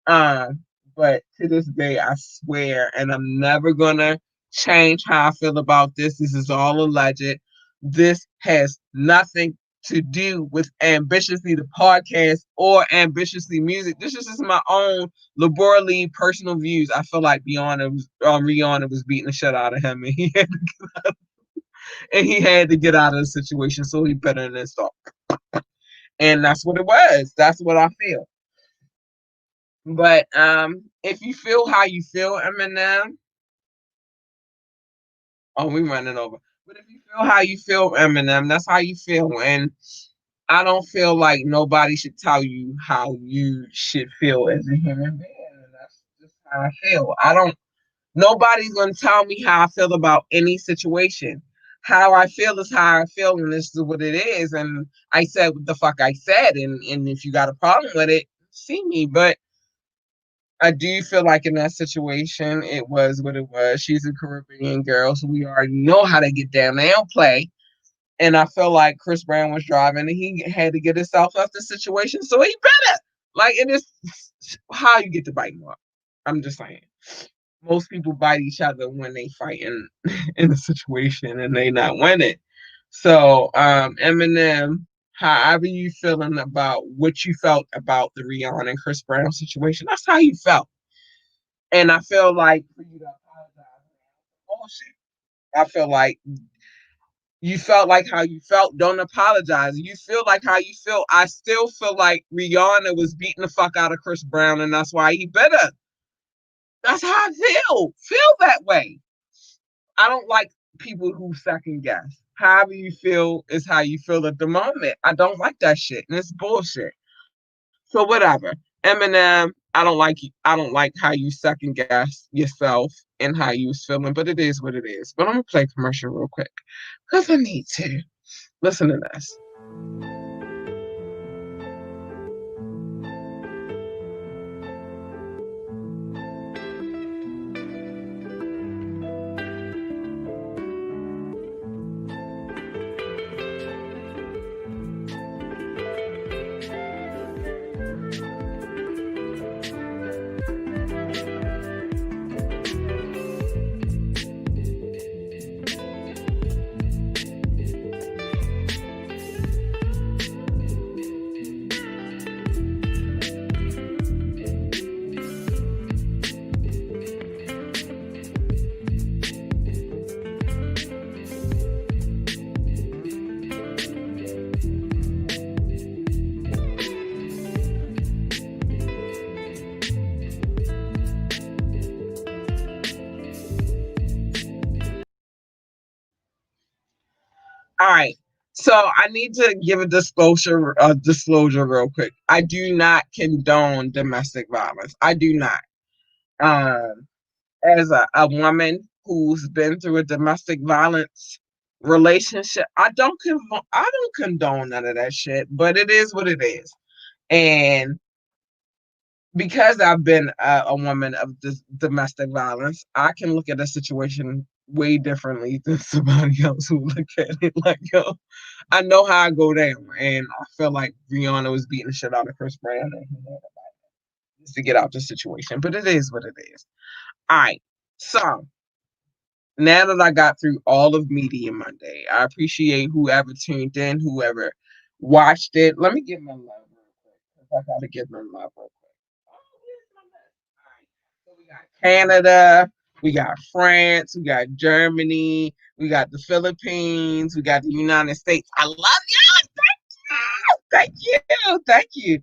Uh, but to this day, I swear, and I'm never gonna change how I feel about this. This is all alleged. This has nothing to do with Ambitiously the podcast or Ambitiously music. This is just my own laboriously personal views. I feel like Rihanna was beating the shit out of him, and he had to get out of the situation, so he better than stop. And that's what it was. That's what I feel. But if you feel how you feel, Eminem, oh, we running over. But if you feel how you feel, Eminem, that's how you feel. And I don't feel like nobody should tell you how you should feel as a human being. And that's just how I feel. I don't, nobody's going to tell me how I feel about any situation. How I feel is how I feel, and this is what it is. And I said what the fuck I said. And if you got a problem with it, see me. But I do feel like in that situation, it was what it was. She's a Caribbean girl, so we already know how they get down. They don't play. And I feel like Chris Brown was driving and he had to get himself out the situation, so he better. Like, it is how you get to bite more. I'm just saying. Most people bite each other when they fight in a situation and they not winning. So, Eminem, however you feeling about what you felt about the Rihanna and Chris Brown situation, that's how you felt. And I feel like for you to apologize, bullshit. I feel like you felt like how you felt. Don't apologize. You feel like how you feel. I still feel like Rihanna was beating the fuck out of Chris Brown, and that's why he better. That's how I feel. Feel that way. I don't like people who second guess. However you feel is how you feel at the moment. I don't like that shit, and it's bullshit. So whatever. Eminem, I don't like how you second guess yourself and how you was feeling, but it is what it is. But I'm gonna play commercial real quick because I need to listen to this. All right. So I need to give a disclosure real quick. I do not condone domestic violence. I do not. Um, as a woman who's been through a domestic violence relationship, I don't condone none of that shit. But it is what it is, and because I've been a woman of domestic violence, I can look at a situation way differently than somebody else who look at it like, yo, I know how I go down, and I feel like Rihanna was beating the shit out of Chris Brown and just to get out the situation. But it is what it is. All right. So now that I got through all of Media Monday, I appreciate whoever tuned in, whoever watched it. Let me give my love real quick because I gotta give my love real quick. Oh, here's my list. All right. So we got Canada, we got France, we got Germany, we got the Philippines, we got the United States. I love y'all. Thank you. Thank you.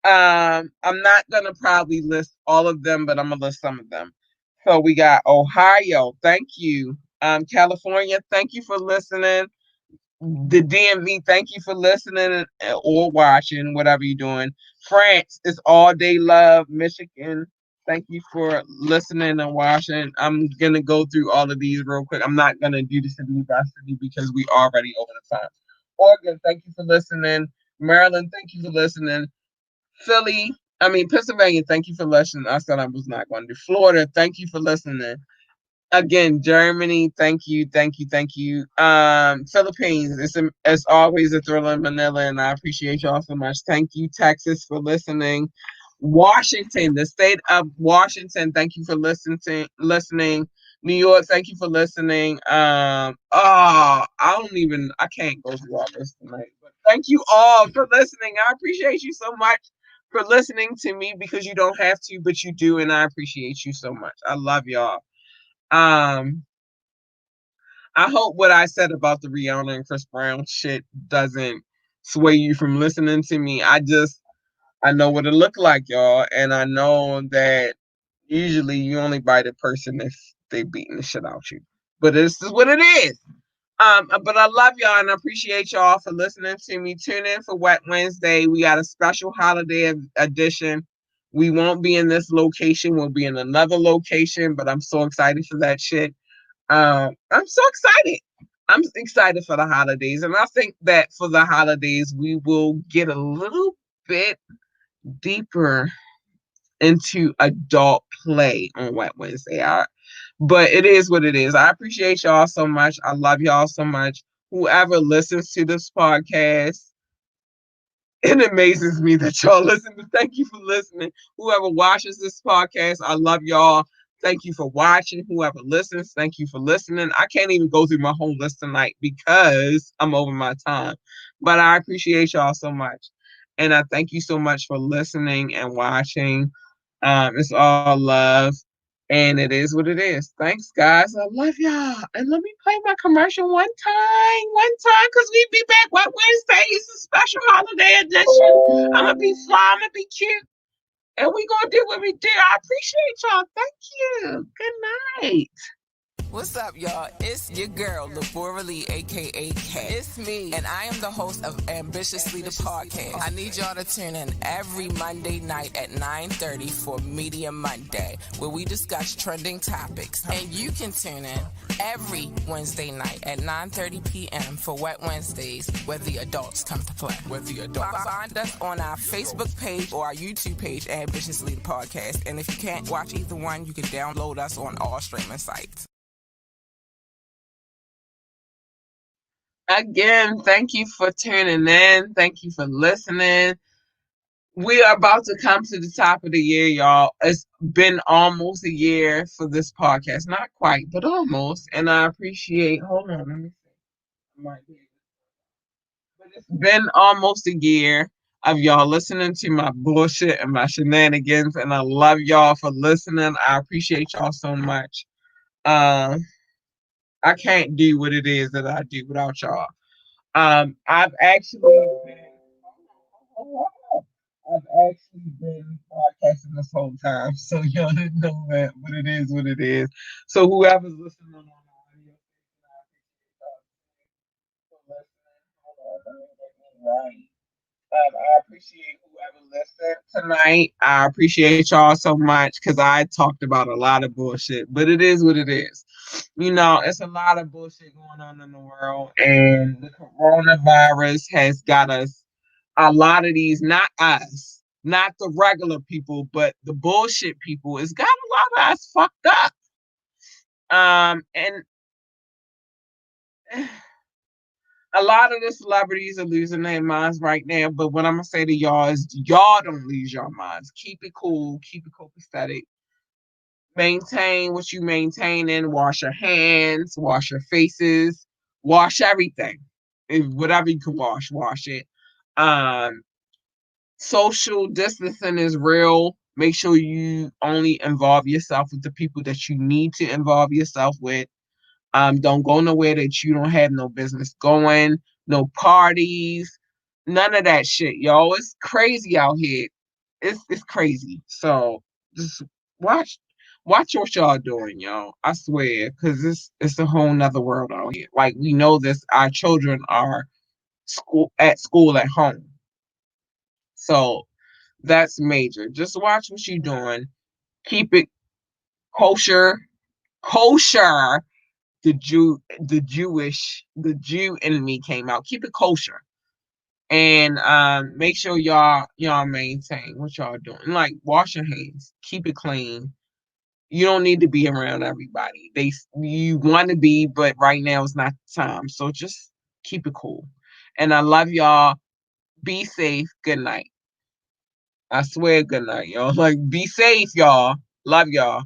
I'm not gonna probably list all of them, but I'm gonna list some of them. So we got Ohio, thank you. California, thank you for listening. The DMV, thank you for listening or watching, whatever you're doing. France is all day love. Michigan, thank you for listening and watching. I'm gonna go through all of these real quick. I'm not gonna do this city by city because we already over the time. Oregon, thank you for listening. Maryland, thank you for listening. Pennsylvania, thank you for listening. I said I was not going to do Florida. Thank you for listening. Again, Germany, thank you, thank you, thank you. Philippines, it's always a thrill in Manila, and I appreciate y'all so much. Thank you, Texas, for listening. Washington, the state of Washington, thank you for listening. New York, thank you for listening. I can't go through all this tonight, but thank you all for listening. I appreciate you so much for listening to me because you don't have to, but you do, and I appreciate you so much. I love y'all. Um, I hope what I said about the Rihanna and Chris Brown shit doesn't sway you from listening to me. I know what it looked like, y'all, and I know that usually you only bite a person if they beating the shit out you. But this is what it is. But I love y'all and I appreciate y'all for listening to me. Tune in for Wet Wednesday. We got a special holiday edition. We won't be in this location. We'll be in another location, but I'm so excited for that shit. I'm so excited. I'm excited for the holidays, and I think that for the holidays we will get a little bit deeper into adult play on Wet Wednesday. But it is what it is. I appreciate y'all so much. I love y'all so much. Whoever listens to this podcast, it amazes me that y'all listen. But thank you for listening. Whoever watches this podcast, I love y'all. Thank you for watching. Whoever listens, thank you for listening. I can't even go through my whole list tonight because I'm over my time. But I appreciate y'all so much. And I thank you so much for listening and watching. It's all love. And it is what it is. Thanks, guys. I love y'all. And let me play my commercial one time, because we be back. What Wednesday is a special holiday edition. I'm going to be fly, I'm going to be cute. And we going to do what we do. I appreciate y'all. Thank you. Good night. What's up, y'all? It's your girl, Labora Lee, aka K. It's me, and I am the host of Ambitiously the Podcast. I need y'all to tune in every Monday night at 9:30 for Media Monday, where we discuss trending topics. And you can tune in every Wednesday night at 9:30 p.m. for Wet Wednesdays, where the adults come to play. Find us on our Facebook page or our YouTube page, Ambitiously the Podcast. And if you can't watch either one, you can download us on all streaming sites. Again, thank you for tuning in. Thank you for listening. We are about to come to the top of the year, y'all. It's been almost a year for this podcast. Not quite, but almost. And I appreciate, hold on, let me see. I might be, but it's been almost a year of y'all listening to my bullshit and my shenanigans. And I love y'all for listening. I appreciate y'all so much. I can't do what it is that I do without y'all. I've actually been podcasting this whole time, so y'all didn't know that, but it is what it is. So whoever's listening on the audio, for listening, hold on, let me get me right. I appreciate whoever listened tonight. I appreciate y'all so much because I talked about a lot of bullshit, but it is what it is. You know, it's a lot of bullshit going on in the world, and the coronavirus has got us, a lot of these, not us, not the regular people, but the bullshit people, it's got a lot of us fucked up. And a lot of the celebrities are losing their minds right now. But what I'm gonna say to y'all is, y'all don't lose your minds. Keep it cool. Keep it copacetic. Maintain what you maintaining. Wash your hands. Wash your faces. Wash everything. If whatever you can wash, wash it. Um, Social distancing is real. Make sure you only involve yourself with the people that you need to involve yourself with. Don't go nowhere that you don't have no business going. No parties, none of that shit, yo. It's crazy out here. It's crazy. So just watch watch what y'all doing, yo. I swear, because it's a whole nother world out here. Like we know this. Our children are school at home, so that's major. Just watch what you're doing. Keep it kosher, kosher. The Jew in me came out. Keep it kosher, and make sure y'all maintain what y'all doing. Like wash your hands, keep it clean. You don't need to be around everybody. You want to be, but right now is not the time. So just keep it cool. And I love y'all. Be safe. Good night. I swear, good night, y'all. Like be safe, y'all. Love y'all.